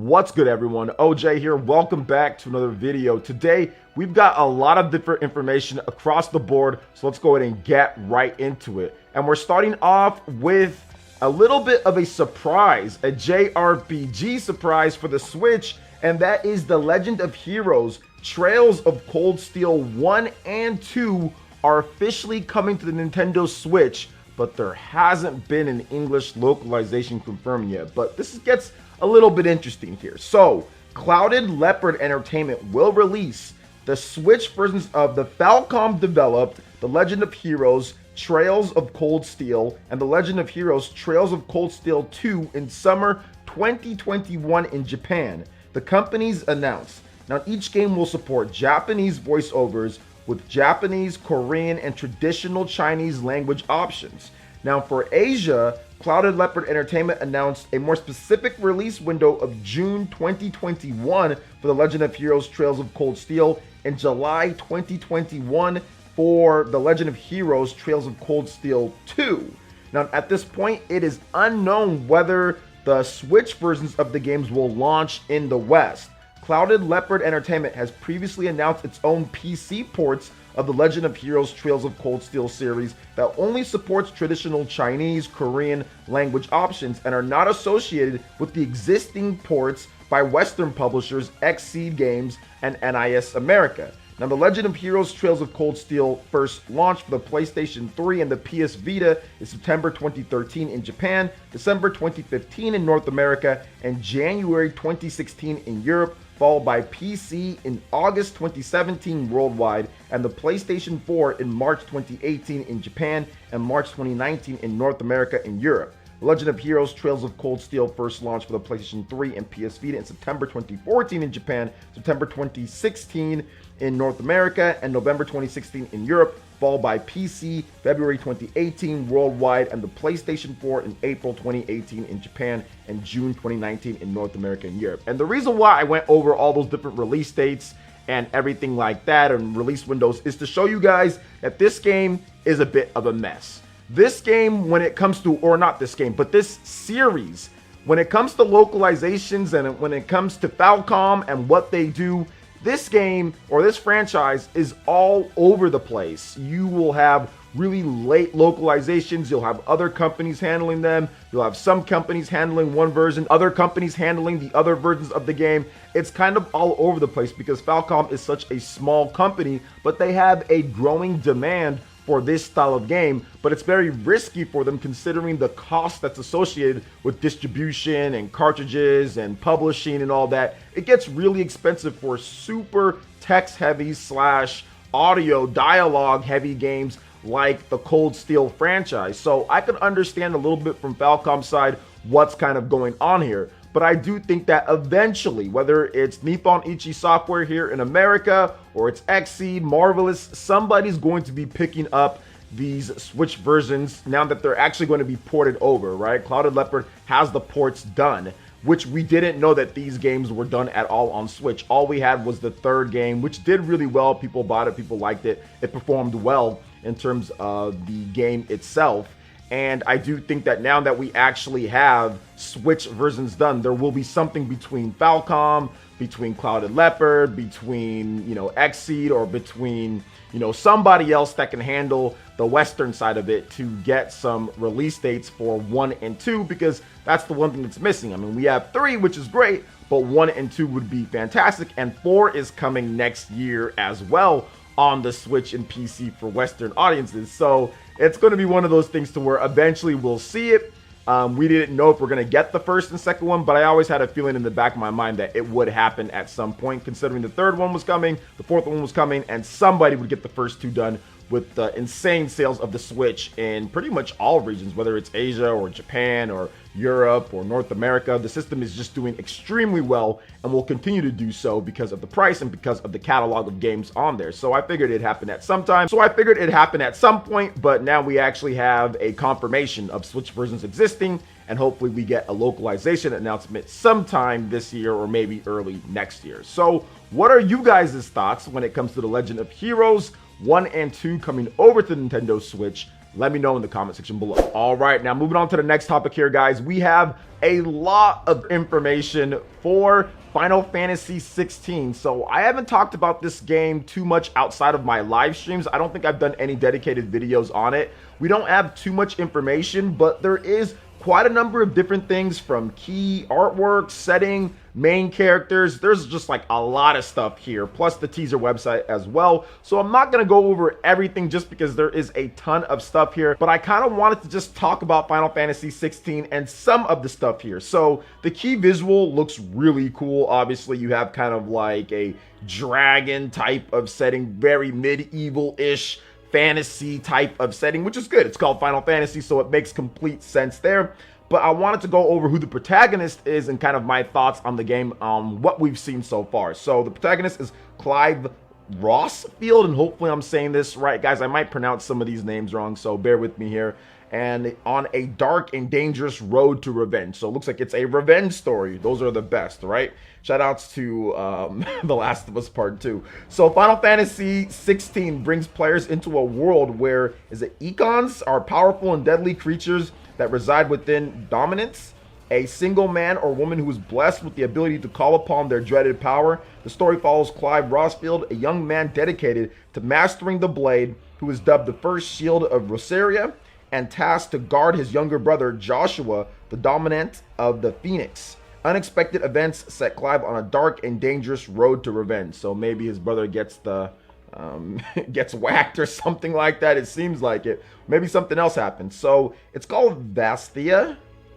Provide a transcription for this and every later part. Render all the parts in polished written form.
What's good, everyone? OJ here. Welcome back to another video. Today we've got a lot of different information across the board, so let's go ahead and get right into it. And we're starting off with a little bit of a surprise, a JRPG surprise for the Switch, and that is The Legend of Heroes Trails of Cold Steel 1 and 2 are officially coming to the Nintendo Switch, but there hasn't been an English localization confirmed yet. But this gets a little bit interesting here. So, Clouded Leopard Entertainment will release the Switch versions of the Falcom developed The Legend of Heroes Trails of Cold Steel and The Legend of Heroes Trails of Cold Steel 2 in summer 2021 in Japan. The companies announced. Now, each game will support Japanese voiceovers with Japanese, Korean, and traditional Chinese language options. Now, for Asia, Clouded Leopard Entertainment announced a more specific release window of June 2021 for The Legend of Heroes Trails of Cold Steel and July 2021 for The Legend of Heroes Trails of Cold Steel 2. Now, at this point, it is unknown whether the Switch versions of the games will launch in the West. Clouded Leopard Entertainment has previously announced its own PC ports of the Legend of Heroes Trails of Cold Steel series that only supports traditional Chinese, Korean language options and are not associated with the existing ports by Western publishers Xseed Games and NIS America. Now, The Legend of Heroes Trails of Cold Steel first launched for the PlayStation 3 and the PS Vita in September 2013 in Japan, December 2015 in North America, and January 2016 in Europe, followed by PC in August 2017 worldwide, and the PlayStation 4 in March 2018 in Japan, and March 2019 in North America and Europe. The Legend of Heroes Trails of Cold Steel first launched for the PlayStation 3 and PS Vita in September 2014 in Japan, September 2016 in North America, and November 2016 in Europe, followed by PC February 2018 worldwide, and the PlayStation 4 in April 2018 in Japan, and June 2019 in North America and Europe. And the reason why I went over all those different release dates and everything like that and release windows is to show you guys that this game is a bit of a mess. This game, when it comes to, or not this game, but this series, when it comes to localizations and when it comes to Falcom and what they do, this game or this franchise is all over the place. You will have really late localizations. You'll have other companies handling them. You'll have some companies handling one version, other companies handling the other versions of the game. It's kind of all over the place because Falcom is such a small company, but they have a growing demand for this style of game, but it's very risky for them considering the cost that's associated with distribution and cartridges and publishing and all that. It gets really expensive for super text heavy / audio dialogue heavy games like the Cold Steel franchise. So I can understand a little bit from Falcom's side what's kind of going on here. But I do think that eventually, whether it's Nippon Ichi Software here in America or it's Xseed, Marvelous, somebody's going to be picking up these Switch versions now that they're actually going to be ported over, right? Clouded Leopard has the ports done, which we didn't know that these games were done at all on Switch. All we had was the third game, which did really well. People bought it, people liked it. It performed well in terms of the game itself. And I do think that now that we actually have Switch versions done, there will be something between Falcom, between Clouded Leopard, between, Xseed, or between, somebody else that can handle the Western side of it to get some release dates for 1 and 2, because that's the one thing that's missing. I mean, we have 3, which is great, but 1 and 2 would be fantastic, and 4 is coming next year as well on the Switch and PC for Western audiences. So it's going to be one of those things to where eventually we'll see it. We didn't know if we're going to get the first and second one, but I always had a feeling in the back of my mind that it would happen at some point, considering the third one was coming, the fourth one was coming, and somebody would get the first 2 done with the insane sales of the Switch in pretty much all regions, whether it's Asia or Japan or Europe or North America. The system is just doing extremely well and will continue to do so because of the price and because of the catalog of games on there. So I figured it'd happen at some time. So I figured it'd happen at some point, but now we actually have a confirmation of Switch versions existing, and hopefully we get a localization announcement sometime this year or maybe early next year. So what are you guys' thoughts when it comes to The Legend of Heroes 1 and 2 coming over to Nintendo Switch? Let me know in the comment section below. All right, now moving on to the next topic here, guys. We have a lot of information for Final Fantasy 16. So I haven't talked about this game too much outside of my live streams. I don't think I've done any dedicated videos on it. We don't have too much information, but there is quite a number of different things, from key artwork, setting, main characters. There's just like a lot of stuff here, plus the teaser website as well. So I'm not going to go over everything just because there is a ton of stuff here, but I kind of wanted to just talk about Final Fantasy 16 and some of the stuff here. So the key visual looks really cool. Obviously you have kind of like a dragon type of setting, very medieval-ish fantasy type of setting, which is good. It's called Final Fantasy, so it makes complete sense there. But I wanted to go over who the protagonist is and kind of my thoughts on the game, what we've seen so far. So the protagonist is Clive Rossfield, and hopefully I'm saying this right, guys. I might pronounce some of these names wrong, so bear with me here. And on a dark and dangerous road to revenge. So it looks like it's a revenge story. Those are the best, right? Shout outs to The Last of Us Part 2. So Final Fantasy 16 brings players into a world where icons are powerful and deadly creatures that reside within dominance. A single man or woman who is blessed with the ability to call upon their dreaded power. The story follows Clive Rossfield, a young man dedicated to mastering the blade, who is dubbed the first shield of Rosaria, and tasked to guard his younger brother Joshua, the dominant of the Phoenix. Unexpected events set Clive on a dark and dangerous road to revenge. So maybe his brother gets the gets whacked or something like that. It seems like it. Maybe something else happens. So it's called Valisthea.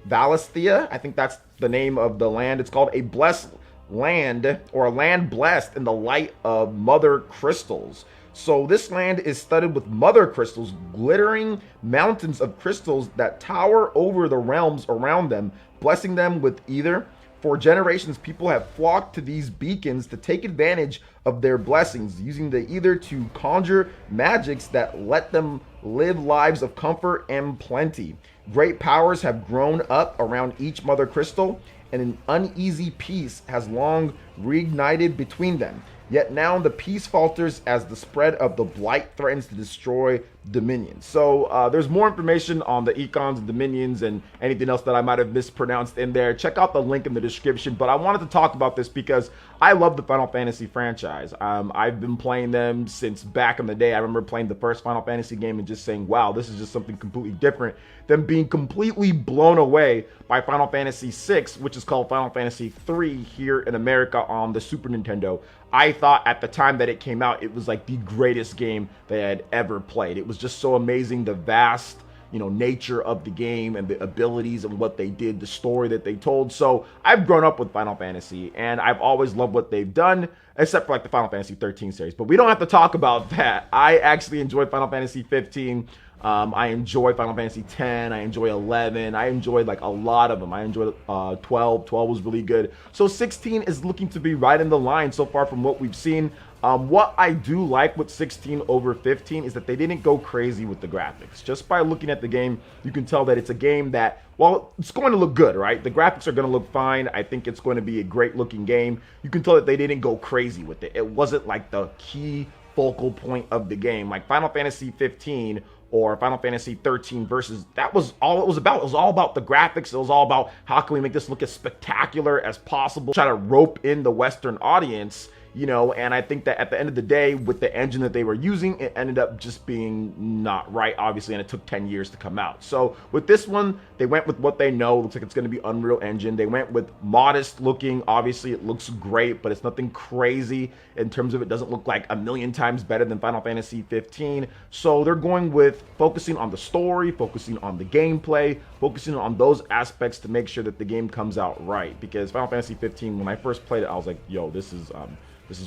I think that's the name of the land. It's called a blessed land, or a land blessed in the light of mother crystals. So this land is studded with mother crystals, glittering mountains of crystals that tower over the realms around them, blessing them with either. For generations, people have flocked to these beacons to take advantage of their blessings, using the ether to conjure magics that let them live lives of comfort and plenty. Great powers have grown up around each mother crystal, and an uneasy peace has long reignited between them. Yet now the peace falters as the spread of the blight threatens to destroy Dominion. So there's more information on the icons and Dominions and anything else that I might have mispronounced in there. Check out the link in the description. But I wanted to talk about this because I love the Final Fantasy franchise. I've been playing them since back in the day. I remember playing the first Final Fantasy game and just saying, wow, this is just something completely different, than being completely blown away by Final Fantasy VI, which is called Final Fantasy III here in America on the Super Nintendo. I thought at the time that it came out, it was like the greatest game that I had ever played. It was just so amazing, the vast, nature of the game and the abilities and what they did, the story that they told. So I've grown up with Final Fantasy, and I've always loved what they've done, except for like the Final Fantasy 13 series. But we don't have to talk about that. I actually enjoyed Final Fantasy 15. I enjoy Final Fantasy 10, I enjoy 11, I enjoyed like a lot of them. I enjoyed 12 was really good. So 16 is looking to be right in the line so far from what we've seen. What I do like with 16 over 15 is that they didn't go crazy with the graphics. Just by looking at the game, you can tell that it's a game that, well, it's going to look good, right? The graphics are going to look fine. I think it's going to be a great looking game. You can tell that they didn't go crazy with it. It wasn't like the key focal point of the game. Like Final Fantasy 15 or Final Fantasy 13 versus, that was all it was about. It was all about the graphics. It was all about how can we make this look as spectacular as possible, try to rope in the Western audience, and I think that at the end of the day, with the engine that they were using, it ended up just being not right, obviously, and it took 10 years to come out. So with this one, they went with what they know. Looks like it's going to be Unreal Engine. They went with modest looking. Obviously, it looks great, but it's nothing crazy in terms of it doesn't look like a million times better than Final Fantasy 15. So they're going with focusing on the story, focusing on the gameplay, focusing on those aspects to make sure that the game comes out right. Because Final Fantasy 15, when I first played it, I was like, yo, this is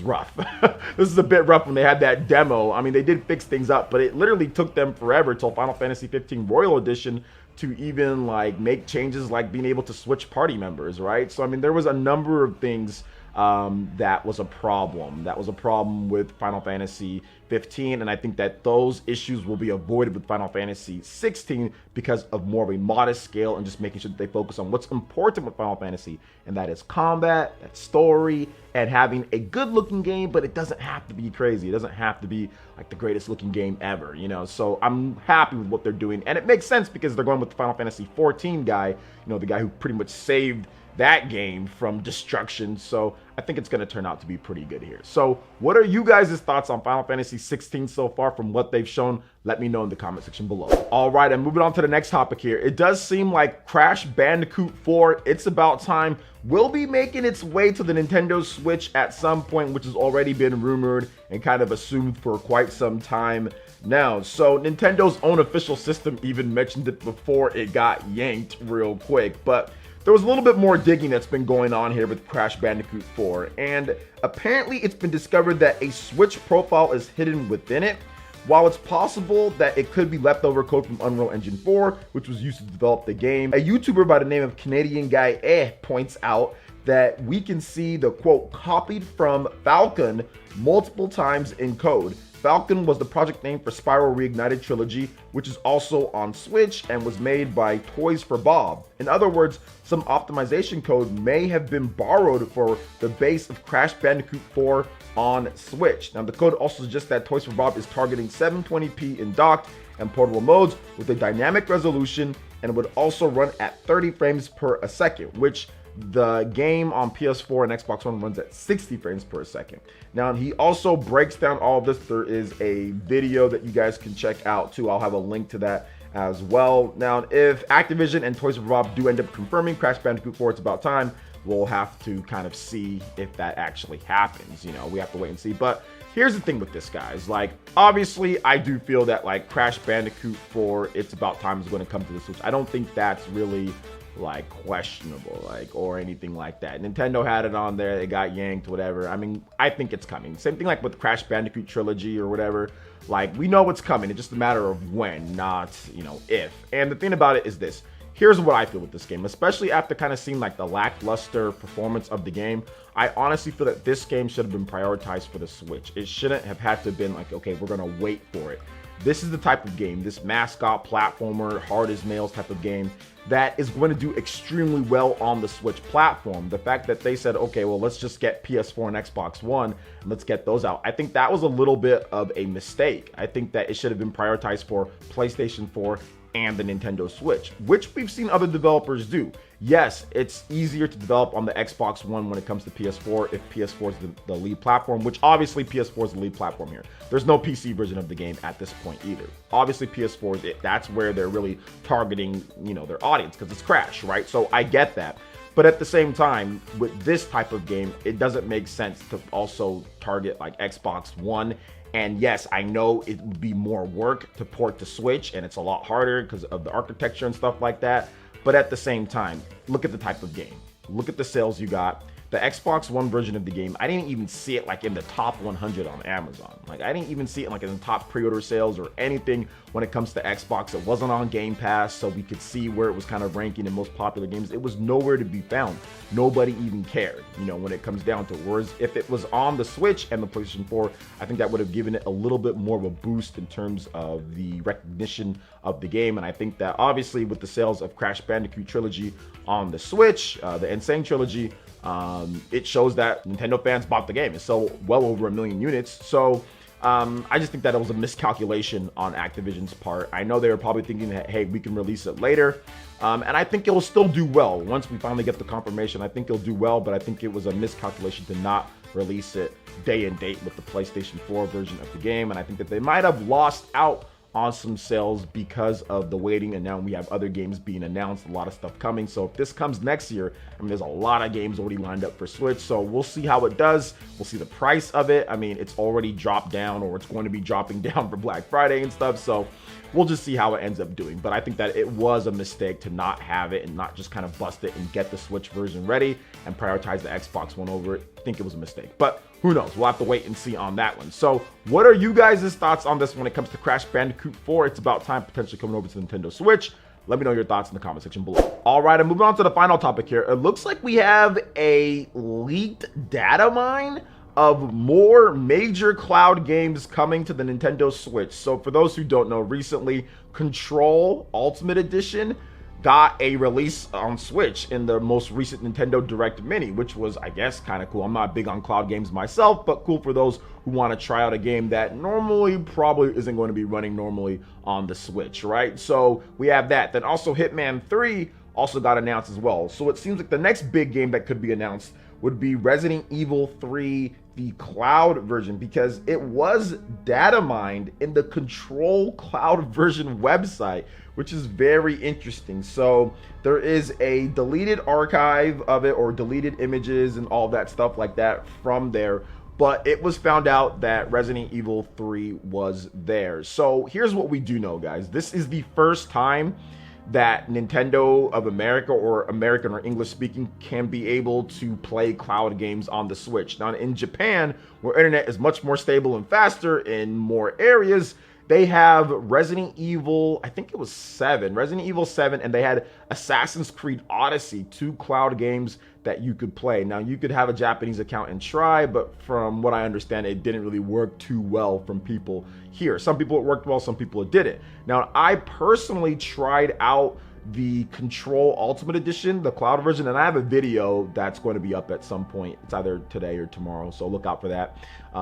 rough. This is a bit rough when they had that demo. I mean, they did fix things up, but it literally took them forever till Final Fantasy 15 Royal Edition to even like make changes like being able to switch party members, right? So I mean, there was a number of things that was a problem. That was a problem with Final Fantasy 15, and I think that those issues will be avoided with Final Fantasy 16 because of more of a modest scale and just making sure that they focus on what's important with Final Fantasy, and that is combat, that story, and having a good looking game, but it doesn't have to be crazy. It doesn't have to be like the greatest looking game ever, you know? So I'm happy with what they're doing, and it makes sense because they're going with the Final Fantasy 14 guy, you know, the guy who pretty much saved that game from destruction. So I think it's going to turn out to be pretty good here. So what are you guys' thoughts on Final Fantasy 16 so far from what they've shown? Let me know in the comment section below. All right, and moving on to the next topic here. It does seem like Crash Bandicoot 4, It's About Time, will be making its way to the Nintendo Switch at some point, which has already been rumored and kind of assumed for quite some time now. So Nintendo's own official system even mentioned it before it got yanked real quick, but there was a little bit more digging that's been going on here with Crash Bandicoot 4, and apparently it's been discovered that a Switch profile is hidden within it. While it's possible that it could be leftover code from Unreal Engine 4, which was used to develop the game, a YouTuber by the name of Canadian Guy points out that we can see the quote copied from Falcon multiple times in code. Falcon was the project name for Spyro Reignited Trilogy, which is also on Switch and was made by Toys for Bob. In other words, some optimization code may have been borrowed for the base of Crash Bandicoot 4 on Switch. Now, the code also suggests that Toys for Bob is targeting 720p in docked and portable modes with a dynamic resolution, and would also run at 30 frames per second, which the game on PS4 and Xbox One runs at 60 frames per second. Now, he also breaks down all of this. There is a video that you guys can check out too. I'll have a link to that as well. Now, if Activision and Toys for Bob do end up confirming Crash Bandicoot 4, It's About Time, we'll have to kind of see if that actually happens. You know, we have to wait and see. But here's the thing with this, guys. Like, obviously, I do feel that like Crash Bandicoot 4, It's About Time is going to come to the Switch. I don't think that's really like questionable, like, or anything like that. Nintendo had it on there, it got yanked, whatever. I mean, I think it's coming. Same thing like with Crash Bandicoot Trilogy or whatever. Like, we know it's coming. It's just a matter of when, not, you know, if. And the thing about it is this. Here's what I feel with this game, especially after kind of seeing like the lackluster performance of the game. I honestly feel that this game should have been prioritized for the Switch. It shouldn't have had to have been like, okay, we're gonna wait for it. This is the type of game, this mascot platformer, hard as nails type of game, that is going to do extremely well on the Switch platform. The fact that they said, okay, well, let's just get PS4 and Xbox One and let's get those out, I think that was a little bit of a mistake. I think that it should have been prioritized for PlayStation 4 and the Nintendo Switch, which we've seen other developers do. Yes, it's easier to develop on the Xbox One when it comes to PS4 if PS4 is the lead platform, which obviously PS4 is the lead platform here. There's no PC version of the game at this point either. Obviously PS4 is it. That's where they're really targeting, you know, their audience, because it's Crash, right? So I get that. But at the same time, with this type of game, it doesn't make sense to also target like Xbox One. And yes, I know it would be more work to port to Switch, and it's a lot harder because of the architecture and stuff like that. But at the same time, look at the type of game. Look at the sales you got. The Xbox One version of the game, I didn't even see it like in the top 100 on Amazon. Like, I didn't even see it like in the top pre-order sales or anything when it comes to Xbox. It wasn't on Game Pass, so we could see where it was kind of ranking in most popular games. It was nowhere to be found. Nobody even cared, you know, when it comes down to it. Whereas if it was on the Switch and the PlayStation 4, I think that would have given it a little bit more of a boost in terms of the recognition of the game. And I think that obviously with the sales of Crash Bandicoot Trilogy on the Switch, the Insane Trilogy, it shows that Nintendo fans bought the game. It sold well over 1 million units. So I just think that it was a miscalculation on Activision's part. I know they were probably thinking that, hey, we can release it later. And I think it'll still do well. Once we finally get the confirmation, I think it'll do well. But I think it was a miscalculation to not release it day and date with the PlayStation 4 version of the game. And I think that they might have lost out on some sales because of the waiting, and now we have other games being announced, a lot of stuff coming. So if this comes next year, I mean, there's a lot of games already lined up for Switch, so we'll see how it does. We'll see the price of it. I mean, it's already dropped down, or it's going to be dropping down for Black Friday and stuff, so we'll just see how it ends up doing. But I think that it was a mistake to not have it and not just kind of bust it and get the Switch version ready and prioritize the Xbox One over it. I think it was a mistake, but who knows? We'll have to wait and see on that one. So what are you guys' thoughts on this when it comes to Crash Bandicoot 4? It's About Time, potentially coming over to Nintendo Switch. Let me know your thoughts in the comment section below. All right, I'm moving on to the final topic here. It looks like we have a leaked data mine of more major cloud games coming to the Nintendo Switch. So for those who don't know, recently Control Ultimate Edition got a release on Switch in the most recent Nintendo Direct Mini, which was, I guess, kind of cool. I'm not big on cloud games myself, but cool for those who want to try out a game that normally probably isn't going to be running normally on the Switch, right? So we have that. Then also Hitman 3 also got announced as well. So it seems like the next big game that could be announced would be Resident Evil 3, the cloud version, because it was data mined in the Control cloud version website, which is very interesting. So there is a deleted archive of it, or deleted images and all that stuff like that from there, but it was found out that Resident Evil 3 was there. So here's what we do know, guys. This is the first time that Nintendo of America, or American or English speaking, can be able to play cloud games on the Switch. Now in Japan, where internet is much more stable and faster in more areas, they have Resident Evil, I think it was 7, Resident Evil 7, and they had Assassin's Creed Odyssey, 2 cloud games that you could play. Now you could have a Japanese account and try, but from what I understand, it didn't really work too well from people here. Some people it worked well, some people it didn't. Now I personally tried out the Control Ultimate Edition, the cloud version, and I have a video that's going to be up at some point. It's either today or tomorrow, so look out for that.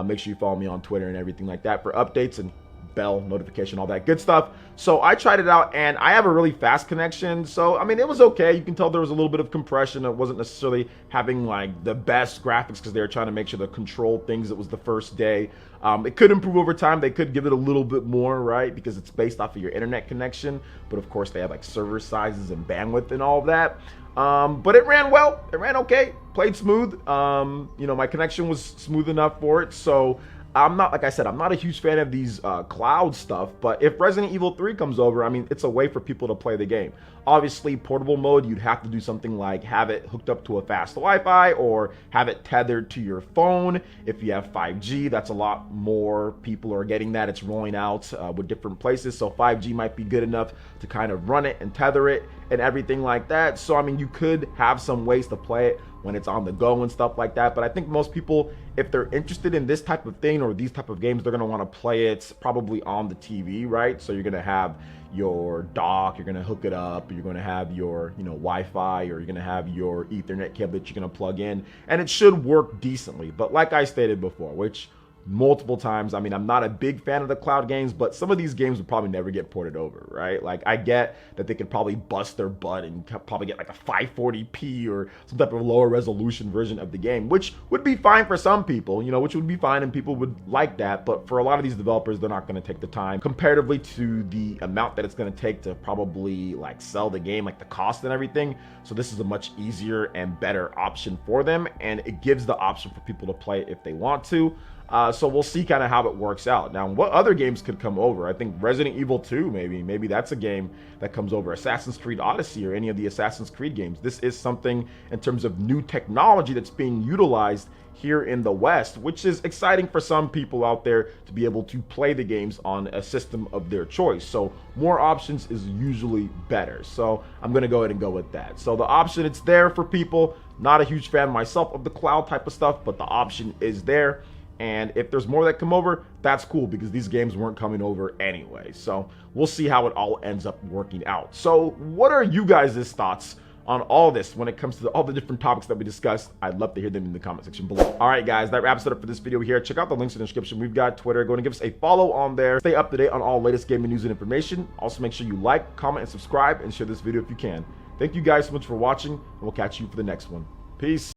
Make sure you follow me on Twitter and everything like that for updates and bell notification, all that good stuff. So I tried it out, and I have a really fast connection, so I mean, it was okay. You can tell there was a little bit of compression. It wasn't necessarily having like the best graphics because they were trying to make sure the Control things, it was the first day. It could improve over time. They could give it a little bit more, right, because it's based off of your internet connection, but of course they have like server sizes and bandwidth and all of that. But it ran well, it ran okay, played smooth. You know, my connection was smooth enough for it. So I'm not, like I said, I'm not a huge fan of these cloud stuff, but if Resident Evil 3 comes over, I mean, it's a way for people to play the game. Obviously, portable mode, you'd have to do something like have it hooked up to a fast Wi-Fi or have it tethered to your phone. If you have 5G, that's a lot more people are getting that. It's rolling out with different places, so 5G might be good enough to kind of run it and tether it and everything like that. So, I mean, you could have some ways to play it when it's on the go and stuff like that, but I think most people, if they're interested in this type of thing or these type of games, they're going to want to play it probably on the TV, right? So you're going to have your dock, you're going to hook it up, you're going to have your, you know, Wi-Fi, or you're going to have your Ethernet cable that you're going to plug in, and it should work decently. But like I stated before, which multiple times, I mean, I'm not a big fan of the cloud games, but some of these games would probably never get ported over, right? Like, I get that they could probably bust their butt and probably get like a 540p or some type of lower resolution version of the game, which would be fine for some people, you know, which would be fine and people would like that. But for a lot of these developers, they're not going to take the time comparatively to the amount that it's going to take to probably like sell the game, like the cost and everything. So this is a much easier and better option for them, and it gives the option for people to play it if they want to. So we'll see kind of how it works out. Now, what other games could come over? I think Resident Evil 2, maybe that's a game that comes over. Assassin's Creed Odyssey, or any of the Assassin's Creed games. This is something in terms of new technology that's being utilized here in the West, which is exciting for some people out there to be able to play the games on a system of their choice. So more options is usually better. So I'm going to go ahead and go with that. So the option, it's there for people. Not a huge fan myself of the cloud type of stuff, but the option is there. And if there's more that come over, that's cool, because these games weren't coming over anyway. So we'll see how it all ends up working out. So what are you guys' thoughts on all this when it comes to all the different topics that we discussed? I'd love to hear them in the comment section below. All right, guys, that wraps it up for this video here. Check out the links in the description. We've got Twitter. Go and give us a follow on there. Stay up to date on all latest gaming news and information. Also, make sure you like, comment, and subscribe, and share this video if you can. Thank you guys so much for watching, and we'll catch you for the next one. Peace.